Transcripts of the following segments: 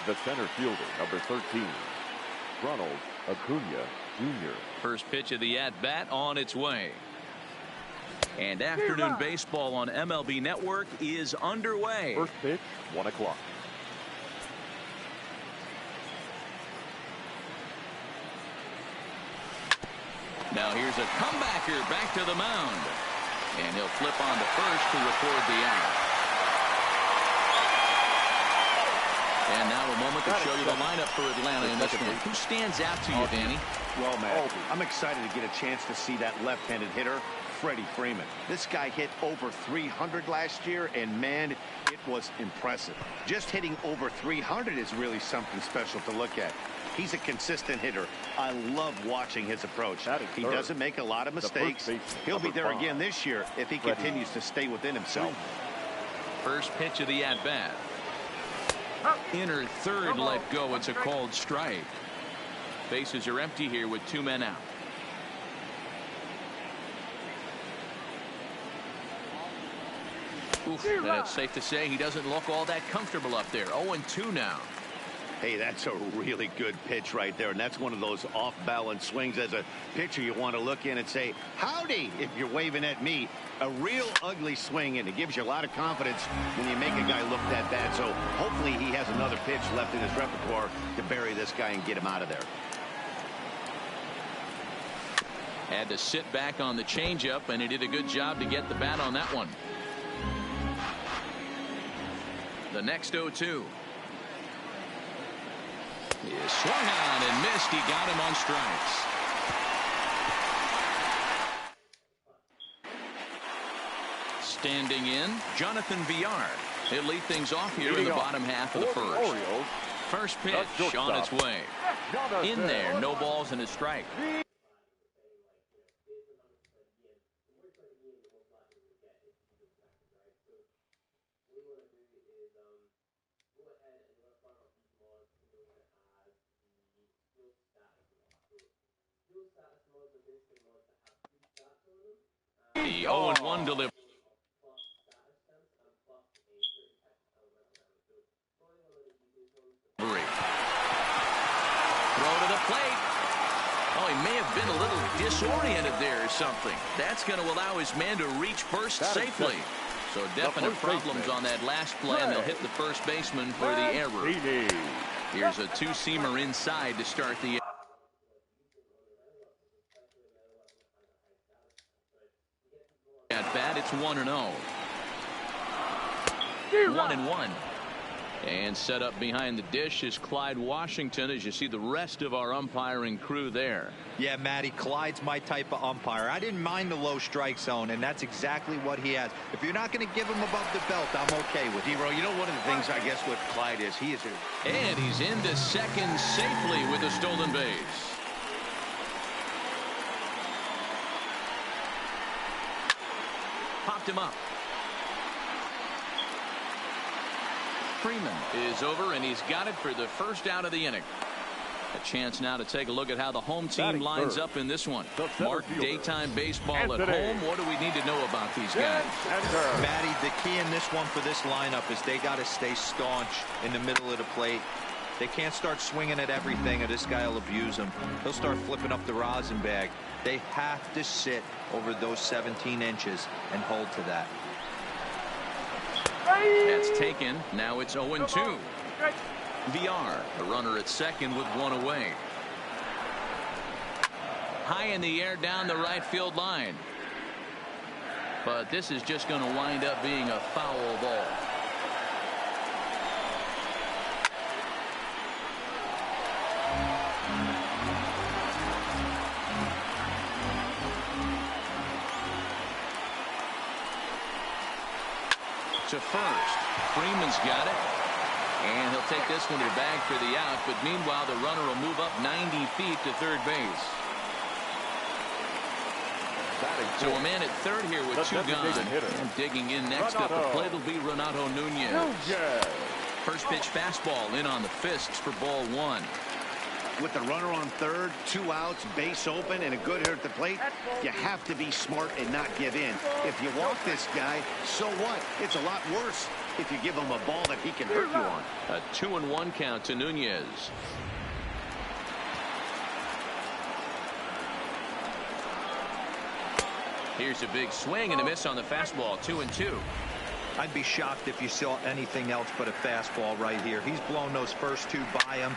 The center fielder, number 13, Ronald Acuna Jr. First pitch of the at-bat on its way. And afternoon baseball on MLB Network is underway. First pitch, 1 o'clock. Now here's a comebacker back to the mound. And he'll flip on to first to record the out. And now a moment to show you the lineup for Atlanta in this one. Who stands out to you, Danny? Well, man, I'm excited to get a chance to see that left-handed hitter, Freddie Freeman. This guy hit over 300 last year, and, man, it was impressive. Just hitting over 300 is really something special to look at. He's a consistent hitter. I love watching his approach. He doesn't make a lot of mistakes. He'll be there again this year if he continues to stay within himself. First pitch of the at-bat. Inner third let go. It's a called strike. Bases are empty here with 2 men out. Oof, that's safe to say he doesn't look all that comfortable up there. 0-2 now. Hey, that's a really good pitch right there, and that's one of those off-balance swings. As a pitcher, you want to look in and say, howdy, if you're waving at me. A real ugly swing, and it gives you a lot of confidence when you make a guy look that bad. So hopefully he has another pitch left in his repertoire to bury this guy and get him out of there. Had to sit back on the changeup, and he did a good job to get the bat on that one. The next 0-2. He swung on and missed. He got him on strikes. Standing in, Jonathan Villar. He'll lead things off here in the bottom half of the first. First pitch on its way. In there, no balls and a strike. The 0-1 delivery. Throw to the plate. Oh, he may have been a little disoriented there or something. That's going to allow his man to reach first safely. So definite problems on that last play, and they'll hit the first baseman for the error. Here's a two-seamer inside to start the at bat. It's 1-0. 1-1. And set up behind the dish is Clyde Washington, as you see the rest of our umpiring crew there. Yeah, Matty, Clyde's my type of umpire. I didn't mind the low strike zone, and that's exactly what he has. If you're not going to give him above the belt, I'm okay with it. Hero, you know, one of the things I guess with Clyde is he is and he's into second safely with a stolen base. Popped him up. Freeman is over, and he's got it for the first out of the inning. A chance now to take a look at how the home team lines up in this one. Mark, daytime baseball at home. What do we need to know about these guys? Matty, the key in this one for this lineup is they got to stay staunch in the middle of the plate. They can't start swinging at everything, or this guy will abuse them. He'll start flipping up the rosin bag. They have to sit over those 17 inches and hold to that. That's taken. Now it's 0-2. VR, the runner at second with one away. High in the air down the right field line. But this is just going to wind up being a foul ball. To first. Freeman's got it. And he'll take this one to the bag for the out. But meanwhile, the runner will move up 90 feet to third base. So a man at third here with two gone. And digging in next at the plate will be Renato Nunez. First pitch fastball in on the fists for ball one. With the runner on third, 2 outs, base open, and a good hitter at the plate, you have to be smart and not give in. If you walk this guy, so what? It's a lot worse. if you give him a ball that he can hurt you on. A 2-1 count to Nunez. Here's a big swing and a miss on the fastball. 2-2. I'd be shocked if you saw anything else but a fastball right here. He's blown those first two by him.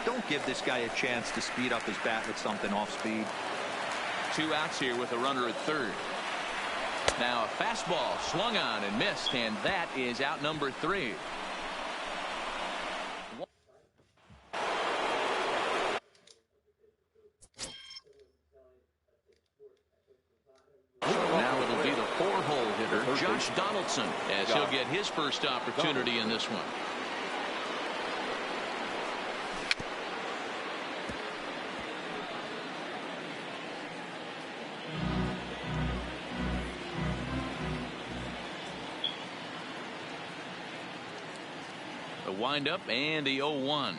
Don't give this guy a chance to speed up his bat with something off speed. 2 outs here with a runner at third. Now a fastball swung on and missed, and that is out number 3. Now it'll be the 4-hole hitter, Josh Donaldson, as he'll get his first opportunity in this one. A windup and the 0-1.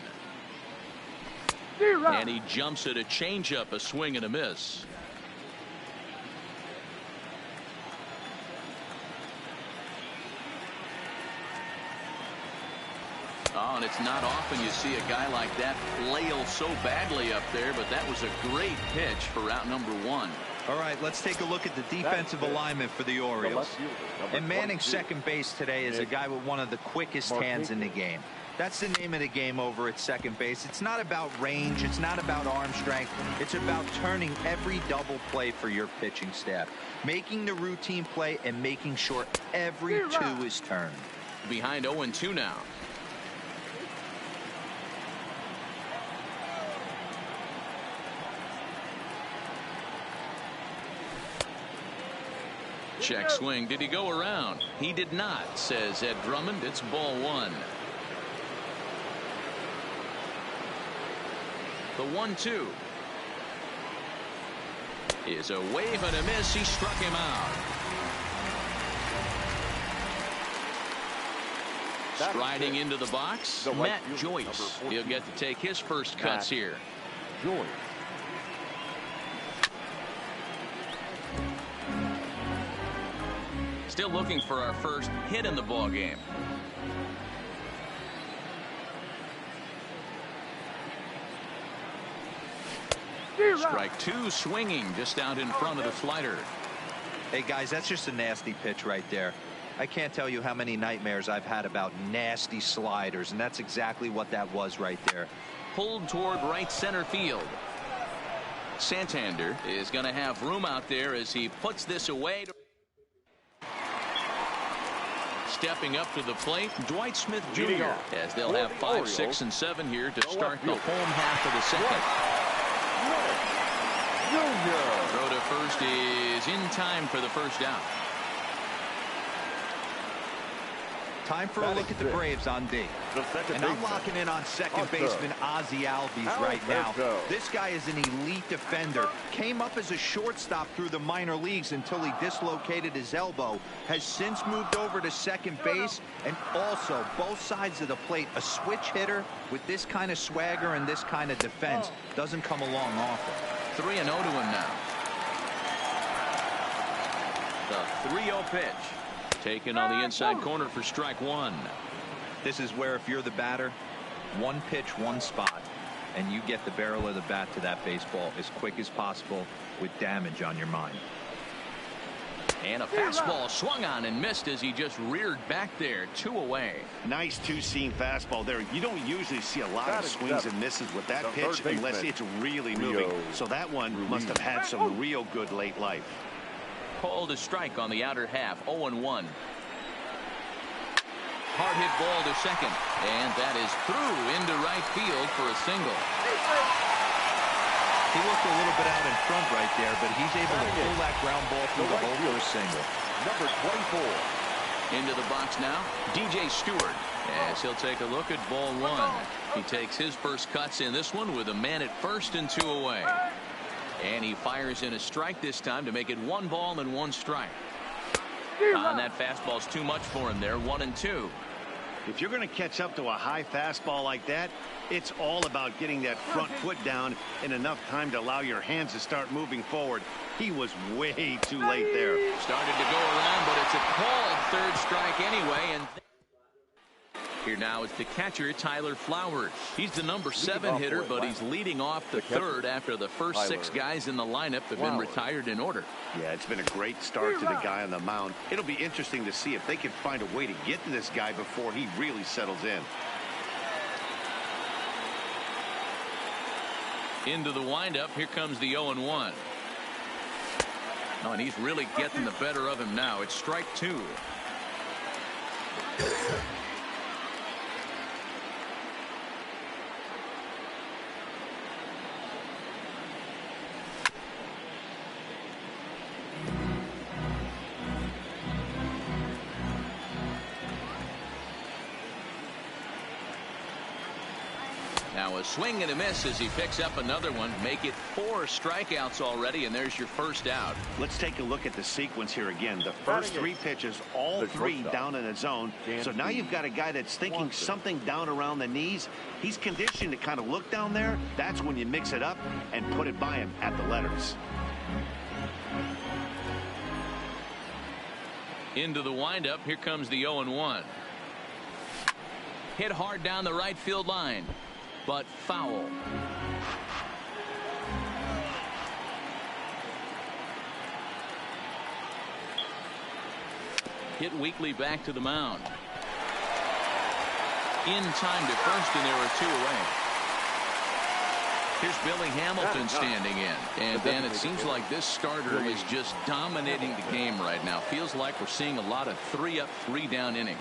And he jumps at a changeup, a swing and a miss. Oh, and it's not often you see a guy like that flail so badly up there, but that was a great pitch for route number 1. All right, let's take a look at the defensive alignment for the Orioles. And manning second base today is a guy with one of the quickest hands in the game. That's the name of the game over at second base. It's not about range. It's not about arm strength. It's about turning every double play for your pitching staff, making the routine play and making sure every 2 is turned. Behind 0-2 now. Check swing. Did he go around? He did not, says Ed Drummond. It's ball 1. The 1-2 is a wave and a miss. He struck him out. Striding into the box, Matt Joyce. He'll get to take his first cuts here. Joyce. Still looking for our first hit in the ball game. Strike 2, swinging just out in front of the slider. Hey guys, that's just a nasty pitch right there. I can't tell you how many nightmares I've had about nasty sliders, and that's exactly what that was right there. Pulled toward right center field. Santander is going to have room out there as he puts this away. Stepping up to the plate, Dwight Smith Jr. as they'll have 5, 6, and 7 here to start the home half of the second. Throw to first is in time for the first out. Time for a look at the Braves on D. And I'm locking in on second baseman Ozzie Albies right now. This guy is an elite defender. Came up as a shortstop through the minor leagues until he dislocated his elbow. Has since moved over to second base, and also both sides of the plate. A switch hitter with this kind of swagger and this kind of defense doesn't come along often. 3-0 to him now. The 3-0 pitch. Taken on the inside corner for strike 1. This is where if you're the batter, one pitch, one spot, and you get the barrel of the bat to that baseball as quick as possible with damage on your mind. And a fastball swung on and missed as he just reared back there. 2 away. Nice 2-seam fastball there. You don't usually see a lot of swings and misses with that pitch unless it's really moving. So that one must have had some real good late life. Called a strike on the outer half. 0-1. Hard hit ball to second, and that is through into right field for a single. He looked a little bit out in front right there, but he's able to pull that ground ball through the hole for a single. Number 24. Into the box now, DJ Stewart, as he'll take a look at ball 1. He takes his first cuts in this one with a man at first and 2 away. And he fires in a strike this time to make it 1 ball and 1 strike. And that fastball's too much for him there. 1-2. If you're going to catch up to a high fastball like that, it's all about getting that front foot down in enough time to allow your hands to start moving forward. He was way too late there. Started to go around, but it's a called 3rd strike anyway. And Here now is the catcher, Tyler Flowers. He's the number 7 hitter, but he's leading off the third after the first 6 guys in the lineup have been retired in order. Yeah, it's been a great start to the guy on the mound. It'll be interesting to see if they can find a way to get to this guy before he really settles in. Into the windup. Here comes the 0-1. Oh, and he's really getting the better of him now. It's strike 2. Now a swing and a miss as he picks up another one. Make it 4 strikeouts already, and there's your first out. Let's take a look at the sequence here again. The first 3 pitches, all 3 down in the zone. So now you've got a guy that's thinking something down around the knees. He's conditioned to kind of look down there. That's when you mix it up and put it by him at the letters. Into the windup. Here comes the 0-1. Hit hard down the right field line, but foul. Hit weakly back to the mound. In time to first, and there are 2 away. Here's Billy Hamilton standing in. And then it seems like this starter is just dominating the game right now. Feels like we're seeing a lot of 3-up, 3-down innings.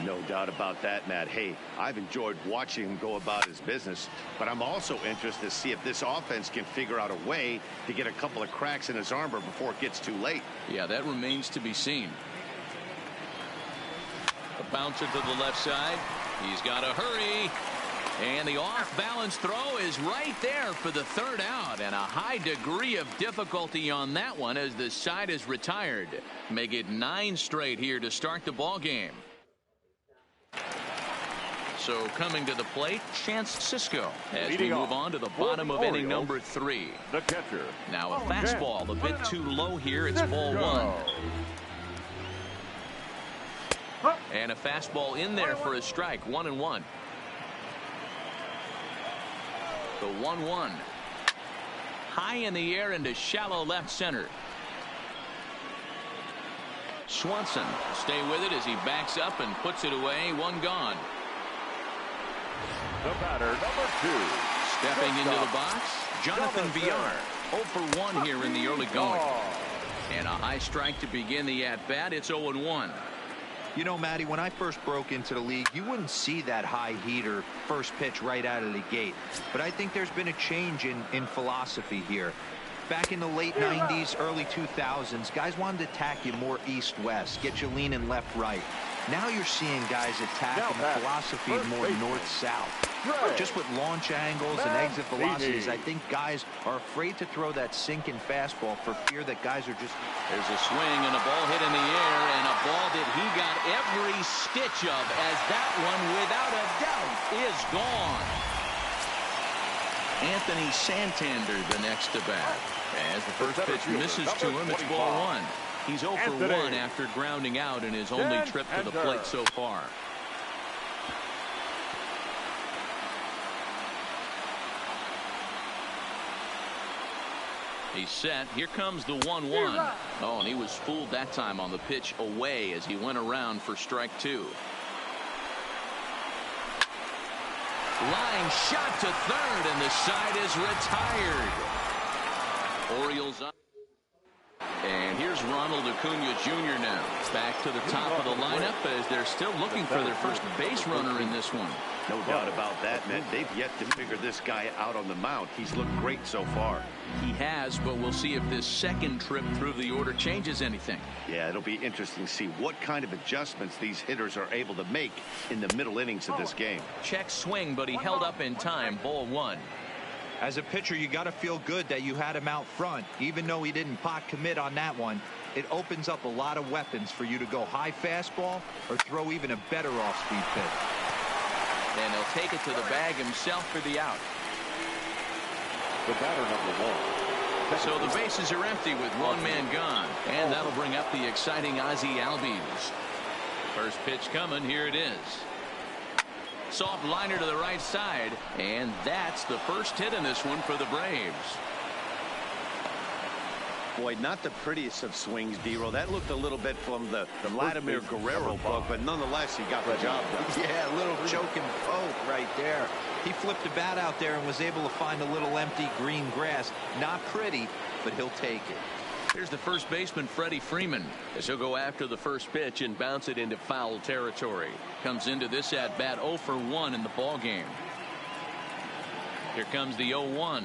No doubt about that, Matt. Hey, I've enjoyed watching him go about his business, but I'm also interested to see if this offense can figure out a way to get a couple of cracks in his armor before it gets too late. Yeah, that remains to be seen. A bouncer to the left side. He's got to hurry. And the off-balance throw is right there for the 3rd out, and a high degree of difficulty on that one as the side is retired. Make it 9 straight here to start the ball game. So coming to the plate, Chance Sisco as we move on to the bottom of inning number 3. The catcher. Now a fastball a bit too low here. It's ball 1. And a fastball in there for a strike. 1-1. The 1-1. High in the air into shallow left center. Swanson stay with it as he backs up and puts it away. 1 gone. The batter, number 2. Stepping into the box, Jonathan Villar. 0 for 1 here in the early going. And a high strike to begin the at-bat. It's 0-1. You know, Matty, when I first broke into the league, you wouldn't see that high heater first pitch right out of the gate. But I think there's been a change in philosophy here. Back in the late 90s, early 2000s, guys wanted to attack you more east-west, get you leaning left-right. Now you're seeing guys attacking the philosophy more north-south. Just with launch angles and exit velocities, I think guys are afraid to throw that sinking fastball for fear that guys are just... There's a swing and a ball hit in the air, and a ball that he got every stitch of, as that one, without a doubt, is gone. Anthony Santander the next to bat. As the first pitch misses to him, it's ball 1. He's 0 for 1 after grounding out in his only trip to the plate so far. He's set. Here comes the 1-1. Oh, and he was fooled that time on the pitch away as he went around for strike 2. Line shot to third, and the side is retired. Orioles up. And here's Ronald Acuna Jr. now. Back to the top of the lineup as they're still looking for their first base runner in this one. No doubt about that, man. They've yet to figure this guy out on the mound. He's looked great so far. He has, but we'll see if this second trip through the order changes anything. Yeah, it'll be interesting to see what kind of adjustments these hitters are able to make in the middle innings of this game. Check swing, but he held up in time. Ball 1. As a pitcher, you got to feel good that you had him out front. Even though he didn't pot commit on that one, it opens up a lot of weapons for you to go high fastball or throw even a better off-speed pitch. And he'll take it to the bag himself for the out. The batter, number 1. So the bases are empty with 1 man gone. And that'll bring up the exciting Ozzie Albies. First pitch coming. Here it is. Soft liner to the right side, and that's the first hit in this one for the Braves. Boy, not the prettiest of swings, D-Roll. That looked a little bit from the Vladimir Guerrero book, but nonetheless, he got the job done. Yeah, a little choking poke right there. He flipped the bat out there and was able to find a little empty green grass. Not pretty, but he'll take it. Here's the first baseman, Freddie Freeman, as he'll go after the first pitch and bounce it into foul territory. Comes into this at-bat 0 for 1 in the ball game. Here comes the 0-1.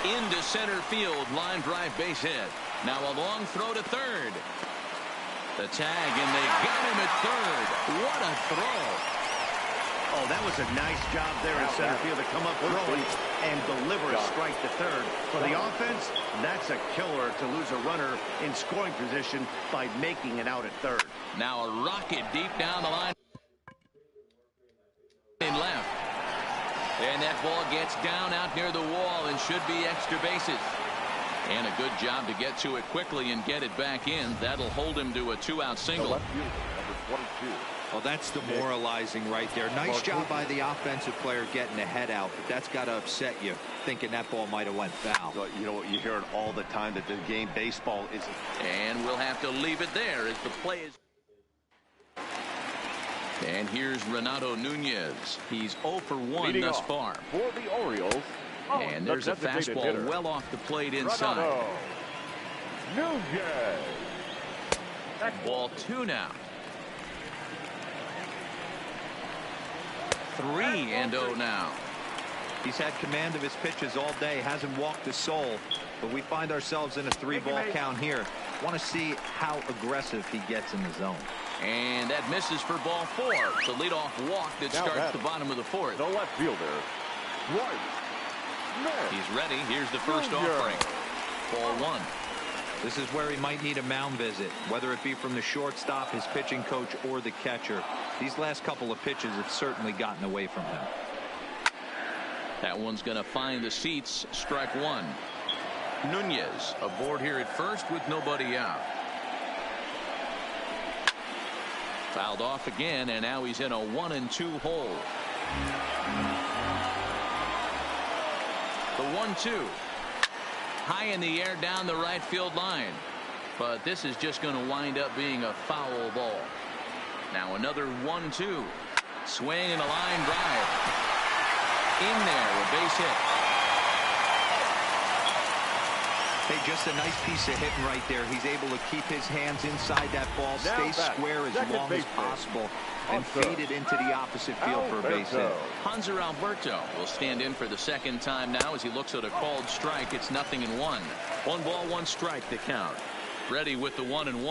Into center field, line drive base hit. Now a long throw to third. The tag, and they got him at third. What a throw. Oh, that was a nice job there in center field to come up throwing and deliver a strike to third. For the offense, that's a killer to lose a runner in scoring position by making it out at third. Now a rocket deep down the line in left. And that ball gets down out near the wall and should be extra bases. And a good job to get to it quickly and get it back in. That'll hold him to a 2-out single. Left fielder, number 22. Well, that's demoralizing right there. Nice job by the offensive player getting the head out, but that's got to upset you, thinking that ball might have went foul. So, you know what, you hear it all the time that the game baseball isn't. And we'll have to leave it there as the play is. And here's Renato Nunez. He's 0 for 1 Leading thus off far. For the Orioles. And there's a fastball hitter. well off the plate inside. Renato Nunez. Ball 2 now. 3-0 now. He's had command of his pitches all day, hasn't walked a soul, but we find ourselves in a 3-ball count here. Want to see how aggressive he gets in the zone. And that misses for ball 4. The leadoff walk that Now starts the bottom of the 4th. The left fielder. Right. He's ready. Here's the first offering. Ball 1. This is where he might need a mound visit, whether it be from the shortstop, his pitching coach, or the catcher. These last couple of pitches have certainly gotten away from him. That one's going to find the seats. Strike 1. Nunez aboard here at first with nobody out. Fouled off again, and now he's in a 1-2 hole. The 1-2. High in the air down the right field line. But this is just going to wind up being a foul ball. Now another 1-2. Swing and a line drive. In there, a base hit. Hey, just a nice piece of hitting right there. He's able to keep his hands inside that ball, stay square as long as possible, and feed it into the opposite field for a base hit. Hanser Alberto will stand in for the second time now as he looks at a called strike. It's 0-1. 1 ball, 1 strike to count. Ready with the 1-1. In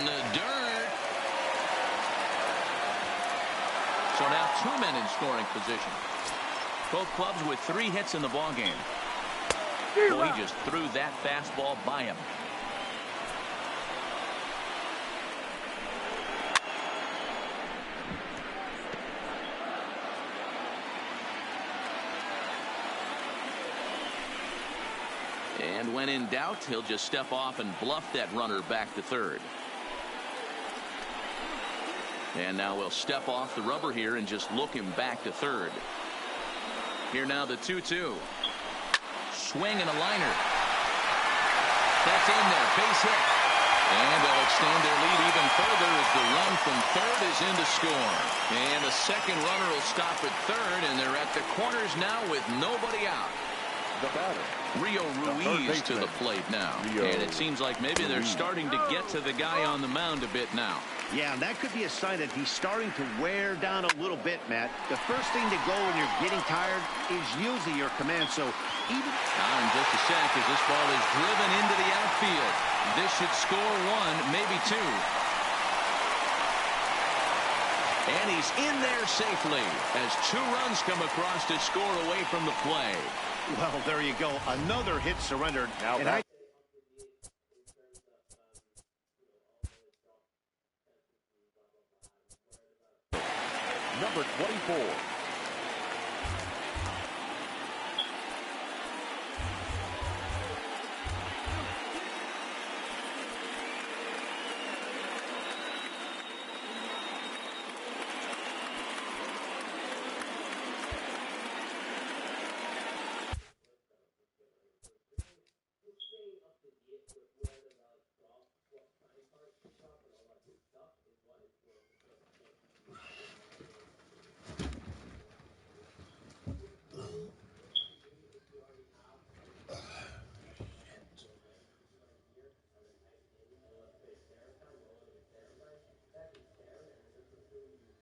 the dirt. So now 2 men in scoring position. Both clubs with 3 hits in the ballgame. Well, he just threw that fastball by him. And when in doubt, he'll just step off and bluff that runner back to third. And now we'll step off the rubber here and just look him back to third. Here now the 2-2. Swing and a liner. That's in there. Base hit. And they'll extend their lead even further as the run from third is in to score. And the second runner will stop at third, and they're at the corners now with nobody out. The batter. Rio Ruiz to the plate now. And it seems like maybe they're starting to get to the guy on the mound a bit now. Yeah, and that could be a sign that he's starting to wear down a little bit, Matt. The first thing to go when you're getting tired is usually your command. So even now in just a sec as this ball is driven into the outfield. This should score 1, maybe 2. And he's in there safely as 2 runs come across to score away from the play. well, there you go. Another hit surrendered. Now and I number 24. it with